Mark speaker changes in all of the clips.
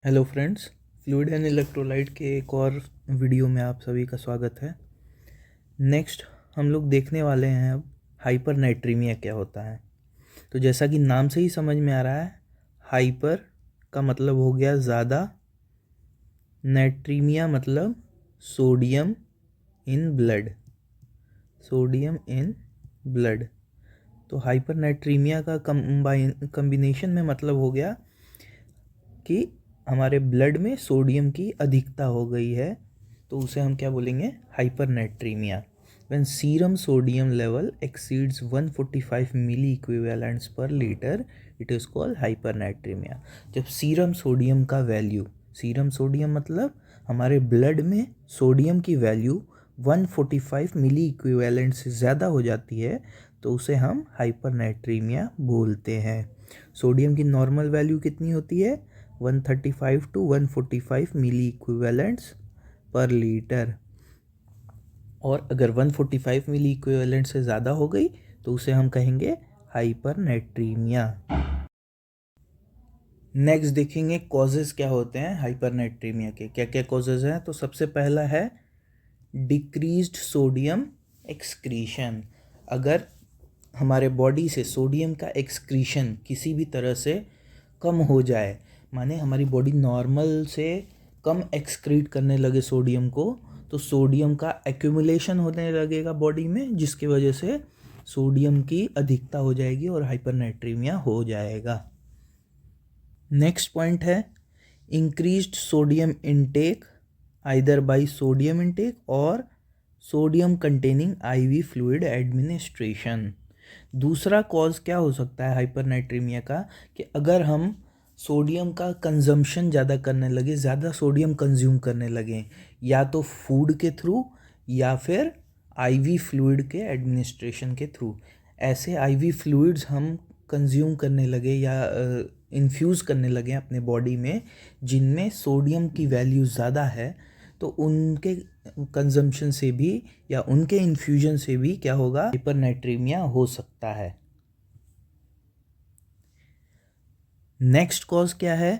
Speaker 1: Hello friends, fluid and electrolyte के एक और वीडियो में आप सभी का स्वागत है। नेक्स्ट हम लोग देखने वाले हैं अब हाइपरनाइट्रीमिया क्या होता है। तो जैसा कि नाम से ही समझ में आ रहा है, हाइपर का मतलब हो गया ज़्यादा, नाइट्रीमिया मतलब sodium in blood, sodium in blood. तो हाइपरनाइट्रीमिया का कम्बिनेशन में मतलब हो गया कि हमारे ब्लड में सोडियम की अधिकता हो गई है, तो उसे हम क्या बोलेंगे, hypernatremia. When serum sodium level exceeds 145 milli equivalents per litre it is called hypernatremia. जब सीरम सोडियम का वैल्यू, सीरम सोडियम मतलब हमारे ब्लड में सोडियम की वैल्यू 145 मिली इक्विवेलेंट से ज़्यादा हो जाती है, तो उसे हम हाइपरनाइट्रीमिया बोलते हैं। सोडियम की नॉर्मल वैल्यू कितनी होती है? 135 to 145 milli equivalents per litre. और अगर 145 मिली इक्विवेलेंट से ज़्यादा हो गई तो उसे हम कहेंगे हाइपरनाइट्रीमिया। नेक्स्ट देखेंगे कॉजेज़ क्या होते हैं हाइपरनाइट्रीमिया के, क्या क्या कॉजेज़ हैं। तो सबसे पहला है डिक्रीज्ड सोडियम एक्सक्रीशन। अगर हमारे बॉडी से सोडियम का एक्सक्रीशन किसी भी तरह से कम हो जाए, माने हमारी बॉडी नॉर्मल से कम एक्सक्रीट करने लगे सोडियम को, तो सोडियम का एक्यूमुलेशन होने लगेगा बॉडी में, जिसकी वजह से सोडियम की अधिकता हो जाएगी और हाइपरनाइट्रीमिया हो जाएगा। नेक्स्ट पॉइंट है increased sodium intake either by sodium intake और sodium containing IV fluid administration. दूसरा कॉज क्या हो सकता है हाइपरनाइट्रीमिया का, कि अगर हम सोडियम का कंजम्पशन ज़्यादा करने लगे, ज़्यादा सोडियम कंज्यूम करने लगे, या तो फूड के थ्रू या फिर आईवी फ्लूइड के एडमिनिस्ट्रेशन के थ्रू। ऐसे आईवी फ्लूइड्स हम कंज्यूम करने लगे या इन्फ्यूज़ करने लगे अपने बॉडी में जिनमें सोडियम की वैल्यू ज़्यादा है, तो उनके कंजम्पशन से भी या उनके इन्फ्यूजन से भी क्या होगा, हाइपरनाइट्रीमिया हो सकता है। नेक्स्ट कॉज क्या है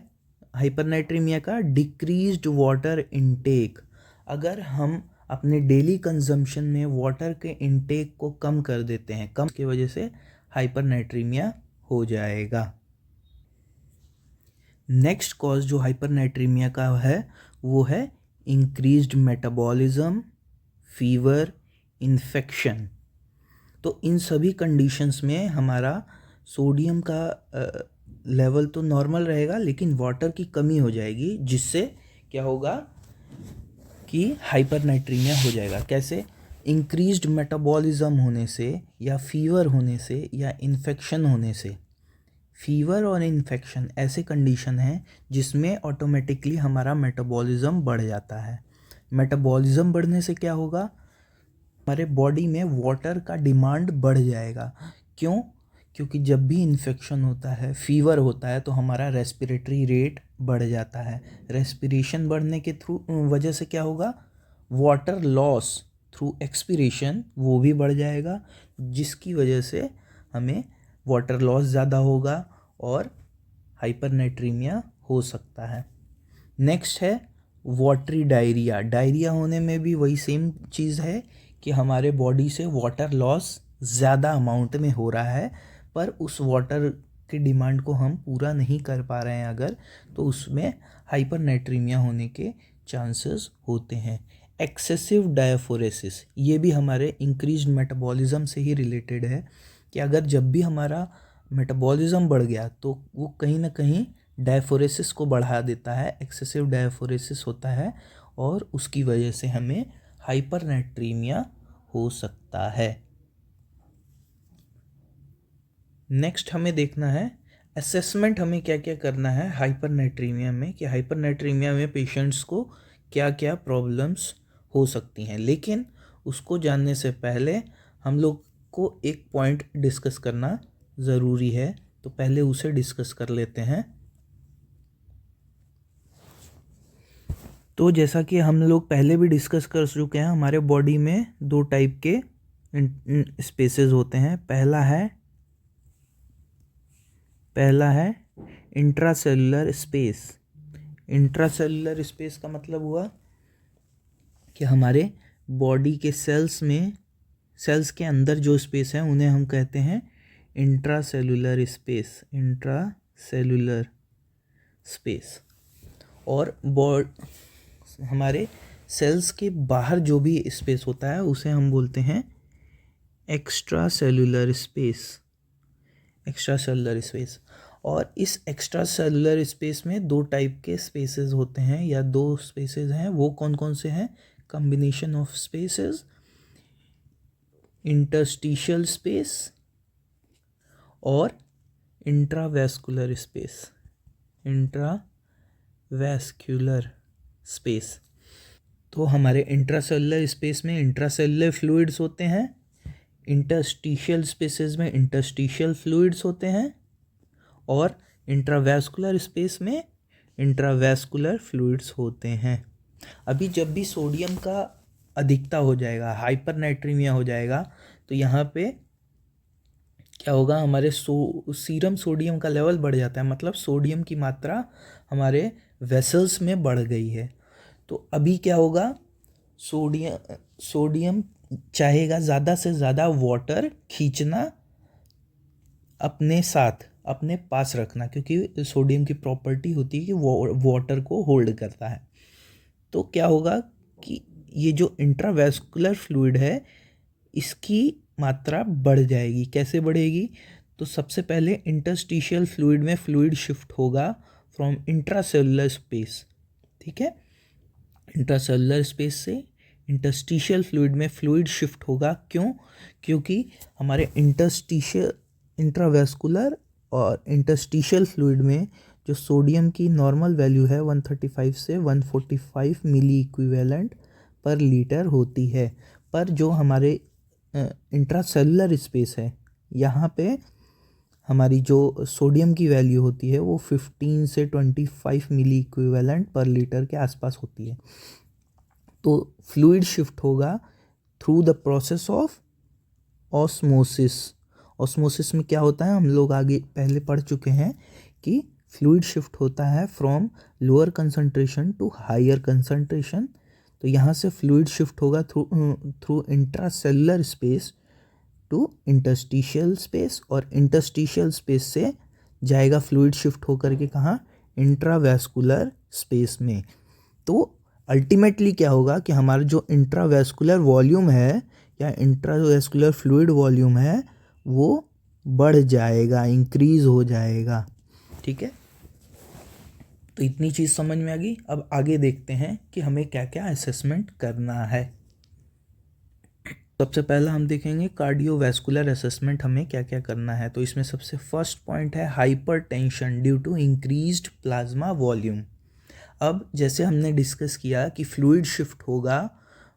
Speaker 1: हाइपरनाइट्रीमिया का? Decreased water intake. अगर हम अपने डेली कंजम्पशन में वाटर के इनटेक को कम कर देते हैं, कम की वजह से हाइपरनाइट्रीमिया हो जाएगा। नेक्स्ट कॉज जो हाइपरनाइट्रीमिया का है वो है इंक्रीज्ड मेटाबॉलिज्म, फीवर, इन्फेक्शन। तो इन सभी कंडीशंस में हमारा सोडियम का लेवल तो नॉर्मल रहेगा, लेकिन वाटर की कमी हो जाएगी, जिससे क्या होगा कि हाइपरनाइट्रीमिया हो जाएगा। कैसे? इंक्रीज्ड मेटाबॉलिज्म होने से या फीवर होने से या इन्फेक्शन होने से। फीवर और इन्फेक्शन ऐसे कंडीशन हैं जिसमें ऑटोमेटिकली हमारा मेटाबॉलिज्म बढ़ जाता है। मेटाबॉलिज्म बढ़ने से क्या होगा, हमारे बॉडी में वाटर का डिमांड बढ़ जाएगा। क्यों? क्योंकि जब भी इन्फेक्शन होता है, फीवर होता है, तो हमारा रेस्पिरेटरी रेट बढ़ जाता है। रेस्पिरेशन बढ़ने के थ्रू वजह से क्या होगा, वाटर लॉस थ्रू एक्सपीरेशन वो भी बढ़ जाएगा, जिसकी वजह से हमें वाटर लॉस ज़्यादा होगा और हाइपरनाइट्रीमिया हो सकता है। नेक्स्ट है वाटरी डायरिया। डायरिया होने में भी वही सेम चीज़ है कि हमारे बॉडी से वाटर लॉस ज़्यादा अमाउंट में हो रहा है, पर उस वाटर की डिमांड को हम पूरा नहीं कर पा रहे हैं अगर, तो उसमें हाइपरनाइट्रीमिया होने के चांसेस होते हैं। एक्सेसिव डायफोरेसिस, ये भी हमारे इंक्रीज्ड मेटाबॉलिज्म से ही रिलेटेड है, कि अगर जब भी हमारा मेटाबॉलिज्म बढ़ गया तो वो कहीं ना कहीं डायफोरेसिस को बढ़ा देता है, एक्सेसिव डायफोरेसिस होता है, और उसकी वजह से हमें हाइपरनाइट्रीमिया हो सकता है। नेक्स्ट हमें देखना है असेसमेंट, हमें क्या क्या करना है हाइपरनाइट्रीमिया में, कि हाइपरनाइट्रीमिया में पेशेंट्स को क्या क्या प्रॉब्लम्स हो सकती हैं। लेकिन उसको जानने से पहले हम लोग को एक पॉइंट डिस्कस करना ज़रूरी है, तो पहले उसे डिस्कस कर लेते हैं। तो जैसा कि हम लोग पहले भी डिस्कस कर चुके हैं, हमारे बॉडी में दो टाइप के स्पेसेस होते हैं। पहला है इंट्रासेलुलर स्पेस। इंट्रासेलुलर स्पेस का मतलब हुआ कि हमारे बॉडी के सेल्स के अंदर जो स्पेस है उन्हें हम कहते हैं इंट्रासेलुलर स्पेस। और हमारे सेल्स के बाहर जो भी स्पेस होता है उसे हम बोलते हैं एक्स्ट्रा सेलुलर स्पेस। और इस एक्स्ट्रा सेलुलर स्पेस में दो टाइप के स्पेसेस होते हैं या दो स्पेसेस हैं, वो कौन कौन से हैं? Combination of spaces, interstitial space और इंट्रावैस्कुलर स्पेस। तो हमारे इंट्रासेलुलर स्पेस में इंट्रासेलुलर फ्लूइड्स होते हैं, इंटरस्टिशियल स्पेसेस में इंटरस्टिशियल फ्लूइड्स होते हैं और इंट्रावैस्कुलर स्पेस में इंट्रावैस्कुलर फ्लूइड्स होते हैं। अभी जब भी सोडियम का अधिकता हो जाएगा, हाइपरनाइट्रीमिया हो जाएगा, तो यहाँ पे क्या होगा? हमारे सीरम सोडियम का लेवल बढ़ जाता है, मतलब सोडियम की मात्रा हमारे वेसल्स में बढ़ गई है। तो अभी क्या होगा? सोडियम चाहेगा ज़्यादा से ज़्यादा वाटर खींचना, अपने साथ, अपने पास रखना, क्योंकि सोडियम की प्रॉपर्टी होती है कि वो वाटर को होल्ड करता है। तो क्या होगा कि ये जो इंट्रावैस्कुलर फ्लूइड है इसकी मात्रा बढ़ जाएगी। कैसे बढ़ेगी? तो सबसे पहले इंटरस्टिशियल फ्लूइड में फ्लूइड शिफ्ट होगा फ्रॉम इंट्रासेलुलर स्पेस, ठीक है, इंट्रासेलुलर स्पेस से इंटरस्टिशियल फ्लूइड में फ्लूइड शिफ्ट होगा। क्यों? क्योंकि हमारे इंट्रावैस्कुलर और इंटरस्टिशियल फ्लूइड में जो सोडियम की नॉर्मल वैल्यू है 135 से 145 मिली इक्विवेलेंट पर लीटर होती है, पर जो हमारे इंट्रासेलुलर स्पेस है यहाँ पे हमारी जो सोडियम की वैल्यू होती है वो 15 से 25 मिली इक्विवेलेंट पर लीटर के आसपास होती है। तो फ्लूइड शिफ्ट होगा through the process of osmosis में क्या होता है? हम लोग आगे पहले पढ़ चुके हैं कि फ्लूइड शिफ्ट होता है from lower concentration to higher concentration. तो यहाँ से फ्लूइड शिफ्ट होगा through intracellular space to interstitial space, और इंटरस्टिशियल स्पेस से जाएगा फ्लूइड शिफ्ट होकर के कहाँ? इंट्रावैस्कुलर स्पेस में। तो अल्टीमेटली क्या होगा कि हमारा जो इंट्रावैस्कुलर वॉल्यूम है या इंट्रावैस्कुलर फ्लूइड वॉल्यूम है वो बढ़ जाएगा, इंक्रीज हो जाएगा, ठीक है। तो इतनी चीज़ समझ में आ गई। अब आगे देखते हैं कि हमें क्या क्या असेसमेंट करना है। सबसे पहला हम देखेंगे कार्डियोवैस्कुलर असेसमेंट हमें क्या क्या करना है। तो इसमें सबसे फर्स्ट पॉइंट है hypertension due to increased plasma volume. अब जैसे हमने डिस्कस किया कि फ्लूइड शिफ्ट होगा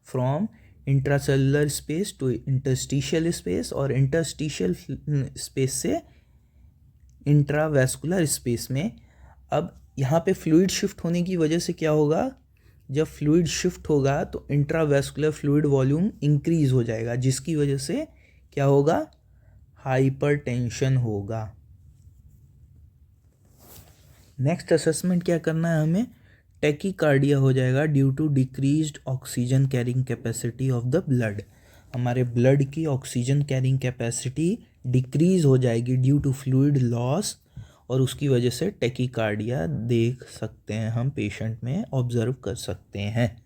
Speaker 1: from intracellular space to interstitial space और इंटरस्टिशियल स्पेस से इंट्रावैस्कुलर स्पेस में। अब यहाँ पे फ्लूइड शिफ्ट होने की वजह से क्या होगा? जब फ्लूइड शिफ्ट होगा तो इंट्रावैस्कुलर फ्लूइड वॉल्यूम इंक्रीज हो जाएगा, जिसकी वजह से क्या होगा? हाइपरटेंशन होगा। नेक्स्ट असेसमेंट क्या करना है हमें? टैकीकार्डिया हो जाएगा due to decreased oxygen carrying capacity of the blood. हमारे ब्लड की ऑक्सीजन कैरिंग कैपेसिटी डिक्रीज हो जाएगी ड्यू टू फ्लूइड लॉस, और उसकी वजह से टैकीकार्डिया देख सकते हैं हम, पेशेंट में ऑब्जर्व कर सकते हैं।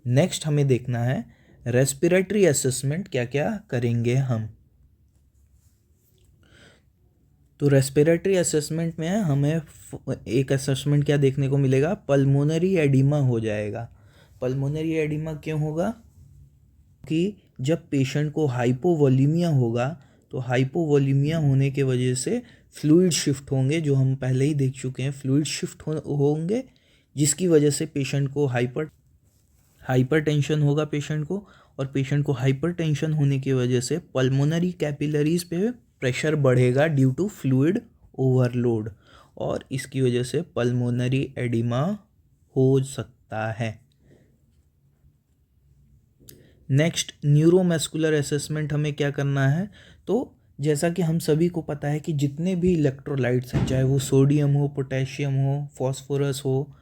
Speaker 1: नेक्स्ट हमें देखना है रेस्पिरेटरी असेसमेंट क्या क्या करेंगे हम। तो रेस्पिरेटरी असेसमेंट में हमें एक असेसमेंट क्या देखने को मिलेगा? पल्मोनरी एडिमा हो जाएगा। पल्मोनरी एडिमा क्यों होगा? कि जब पेशेंट को हाइपोवोलीमिया होगा तो हाइपोवोलीमिया होने के वजह से फ्लूइड शिफ्ट होंगे, जो हम पहले ही देख चुके हैं, फ्लूइड शिफ्ट होंगे जिसकी वजह से पेशेंट को हाइपरटेंशन होगा पेशेंट को, और पेशेंट को हाइपरटेंशन होने की वजह से पल्मोनरी कैपिलरीज पे प्रेशर बढ़ेगा ड्यू टू फ्लूइड ओवरलोड, और इसकी वजह से पल्मोनरी एडिमा हो सकता है। नेक्स्ट न्यूरोमस्कुलर असेसमेंट हमें क्या करना है? तो जैसा कि हम सभी को पता है कि जितने भी इलेक्ट्रोलाइट्स हैं, चाहे वो सोडियम हो, पोटेशियम हो, फॉस्फोरस हो,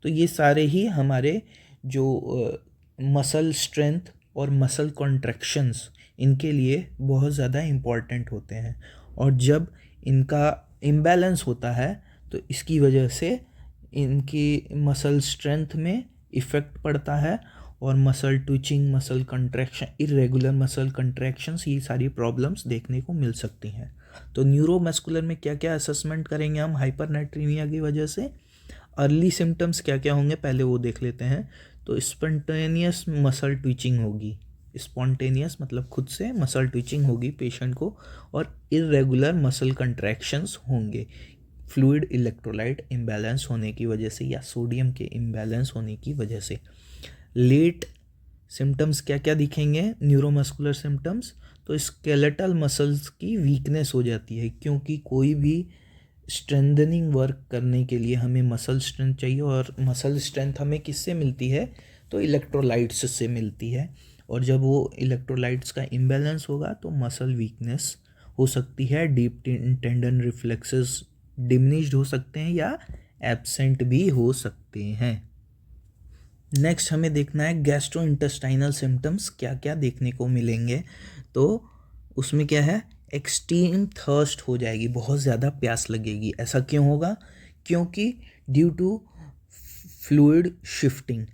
Speaker 1: तो ये सारे ही हमारे जो मसल स्ट्रेंथ और मसल कॉन्ट्रैक्शंस इनके लिए बहुत ज़्यादा इम्पॉर्टेंट होते हैं। और जब इनका इम्बैलेंस होता है तो इसकी वजह से इनकी मसल स्ट्रेंथ में इफ़ेक्ट पड़ता है और muscle twitching, muscle contraction, irregular muscle contractions, ये सारी प्रॉब्लम्स देखने को मिल सकती हैं। तो न्यूरोमस्कुलर में क्या क्या असेसमेंट करेंगे हम हाइपरनेट्रीमिया की वजह से? अर्ली सिम्टम्स क्या क्या होंगे पहले वो देख लेते हैं। तो स्पॉन्टेनियस मसल ट्विचिंग होगी, स्पॉन्टेनियस मतलब खुद से मसल ट्विचिंग होगी पेशेंट को, और इरेगुलर मसल कंट्रैक्शंस होंगे फ्लूइड इलेक्ट्रोलाइट इम्बैलेंस होने की वजह से या सोडियम के इम्बैलेंस होने की वजह से। लेट सिम्टम्स क्या क्या दिखेंगे न्यूरोमस्कुलर सिम्टम्स? तो स्केलेटल मसल्स की वीकनेस हो जाती है, क्योंकि कोई भी स्ट्रेंथनिंग वर्क करने के लिए हमें मसल स्ट्रेंथ चाहिए, और मसल स्ट्रेंथ हमें किससे मिलती है? तो इलेक्ट्रोलाइट्स से मिलती है। और जब वो इलेक्ट्रोलाइट्स का इम्बैलेंस होगा तो मसल वीकनेस हो सकती है, डीप टेंडन रिफ्लेक्सेस डिमिनिश्ड हो सकते हैं या एब्सेंट भी हो सकते हैं। नेक्स्ट हमें देखना है गैस्ट्रोइंटेस्टाइनल सिम्टम्स क्या क्या देखने को मिलेंगे। तो उसमें क्या है? एक्सट्रीम थर्स्ट हो जाएगी, बहुत ज़्यादा प्यास लगेगी। ऐसा क्यों होगा? क्योंकि due to fluid shifting,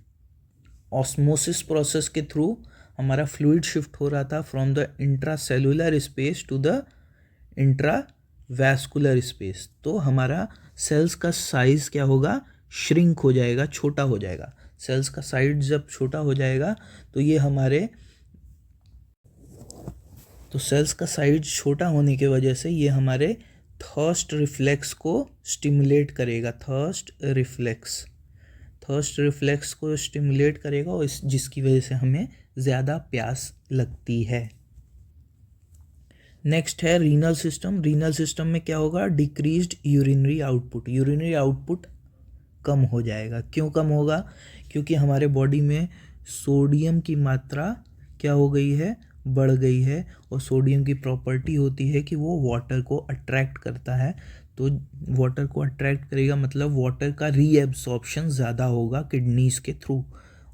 Speaker 1: osmosis process के थ्रू हमारा फ्लूइड शिफ्ट हो रहा था from the intracellular space to the intravascular space. तो हमारा सेल्स का साइज़ क्या होगा? श्रिंक हो जाएगा, छोटा हो जाएगा। सेल्स का साइज जब छोटा हो जाएगा तो ये हमारे सेल्स का साइज छोटा होने की वजह से ये हमारे थर्स्ट रिफ्लेक्स को स्टिमुलेट करेगा। थर्स्ट रिफ्लेक्स को स्टिमुलेट करेगा, और जिसकी वजह से हमें ज़्यादा प्यास लगती है। नेक्स्ट है रीनल सिस्टम। रीनल सिस्टम में क्या होगा? Decreased urinary output. Urinary output कम हो जाएगा। क्यों कम होगा? क्योंकि हमारे बॉडी में सोडियम की मात्रा क्या हो गई है? बढ़ गई है। और सोडियम की प्रॉपर्टी होती है कि वो वाटर को अट्रैक्ट करता है। तो वाटर को अट्रैक्ट करेगा मतलब वाटर का रीएब्जॉर्प्शन ज़्यादा होगा किडनीज़ के थ्रू,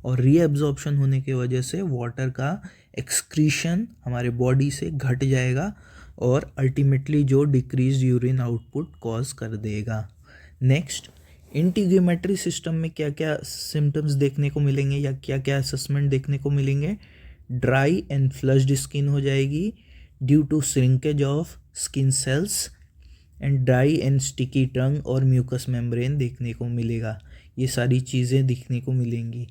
Speaker 1: और रीएब्जॉर्प्शन होने की वजह से वाटर का एक्सक्रीशन हमारे बॉडी से घट जाएगा और अल्टीमेटली जो डिक्रीज यूरिन आउटपुट कॉज कर देगा। नेक्स्ट, इंटीग्यूमेट्री सिस्टम में क्या क्या सिम्टम्स देखने को मिलेंगे या क्या क्या असेसमेंट देखने को मिलेंगे? ड्राई एंड फ्लश्ड स्किन हो जाएगी due to shrinkage of skin cells, and dry and sticky tongue और म्यूकस मेम्ब्रेन देखने को मिलेगा। ये सारी चीज़ें दिखने को मिलेंगी।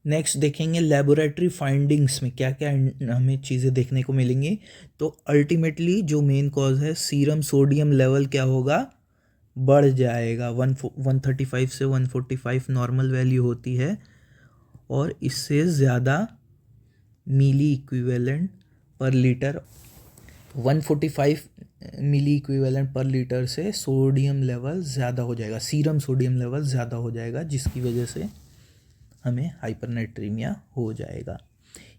Speaker 1: नेक्स्ट देखेंगे लेबोरेटरी फाइंडिंग्स में क्या क्या हमें चीज़ें देखने को मिलेंगी। तो अल्टीमेटली जो मेन कॉज है, सीरम सोडियम लेवल क्या होगा? बढ़ जाएगा। 135 से 145 नॉर्मल वैल्यू होती है, और इससे ज़्यादा मिली इक्विवेलेंट पर लीटर, 145 मिली इक्विवेलेंट पर लीटर से सोडियम लेवल ज़्यादा हो जाएगा, सीरम सोडियम लेवल ज़्यादा हो जाएगा, जिसकी वजह से हमें हाइपरनेट्रीमिया हो जाएगा।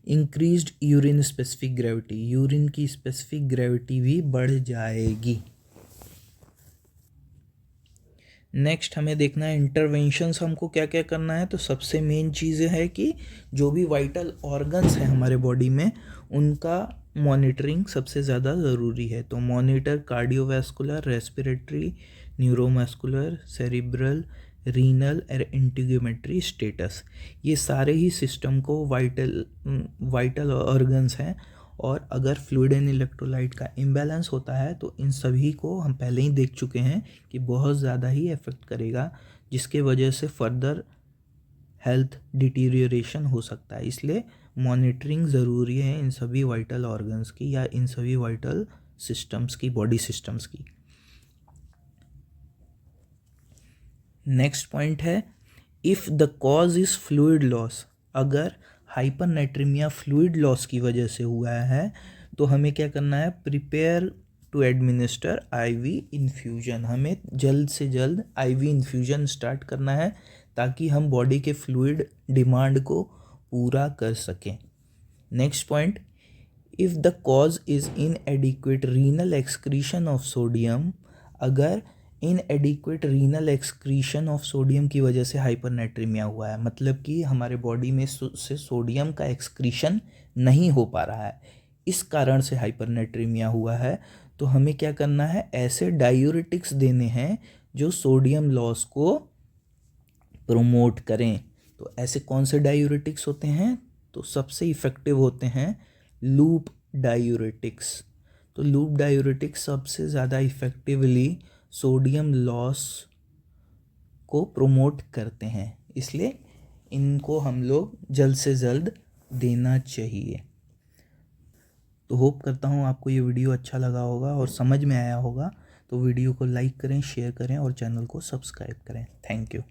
Speaker 1: Increased urine specific gravity, urine की स्पेसिफिक ग्रेविटी भी बढ़ जाएगी। नेक्स्ट हमें देखना है इंटरवेंशंस हमको क्या क्या करना है। तो सबसे मेन चीज़ है कि जो भी वाइटल ऑर्गन्स हैं हमारे बॉडी में उनका मॉनिटरिंग सबसे ज़्यादा ज़रूरी है। तो monitor cardiovascular, respiratory, neuromuscular, cerebral, renal और इंटीग्यूमेट्री स्टेटस, ये सारे ही सिस्टम को वाइटल ऑर्गन्स हैं, और अगर फ्लूइड एंड इलेक्ट्रोलाइट का इम्बैलेंस होता है तो इन सभी को हम पहले ही देख चुके हैं कि बहुत ज़्यादा ही इफ़ेक्ट करेगा, जिसके वजह से फर्दर हेल्थ डिटीरियोरेशन हो सकता है। इसलिए मॉनिटरिंग ज़रूरी है इन सभी वाइटल ऑर्गन्स की या इन सभी वाइटल सिस्टम्स की, बॉडी सिस्टम्स की। नेक्स्ट पॉइंट है if the cause is fluid loss. अगर हाइपरनेट्रीमिया फ्लूइड लॉस की वजह से हुआ है तो हमें क्या करना है? Prepare to administer IV infusion. हमें जल्द से जल्द आईवी इन्फ्यूजन स्टार्ट करना है ताकि हम बॉडी के फ्लूइड डिमांड को पूरा कर सकें। Next point, if the cause is inadequate renal excretion of sodium. अगर inadequate renal excretion of sodium की वजह से हाइपरनेट्रीमिया हुआ है, मतलब कि हमारे बॉडी में से सोडियम का एक्सक्रीशन नहीं हो पा रहा है, इस कारण से हाइपरनेट्रीमिया हुआ है। तो हमें क्या करना है, ऐसे डायूरेटिक्स देने हैं जो सोडियम लॉस को प्रोमोट करें। तो ऐसे कौन से डायूरेटिक्स होते हैं, तो सबसे इफ़ेक्टिव होते हैं लूप डायूरेटिक्स। तो लूप डायूरेटिक्स सबसे ज़्यादा इफ़ेक्टिवली सोडियम लॉस को प्रोमोट करते हैं, इसलिए इनको हम लोग जल्द से जल्द देना चाहिए। तो होप करता हूँ आपको ये वीडियो अच्छा लगा होगा और समझ में आया होगा। तो वीडियो को लाइक करें, शेयर करें और चैनल को सब्सक्राइब करें। Thank you.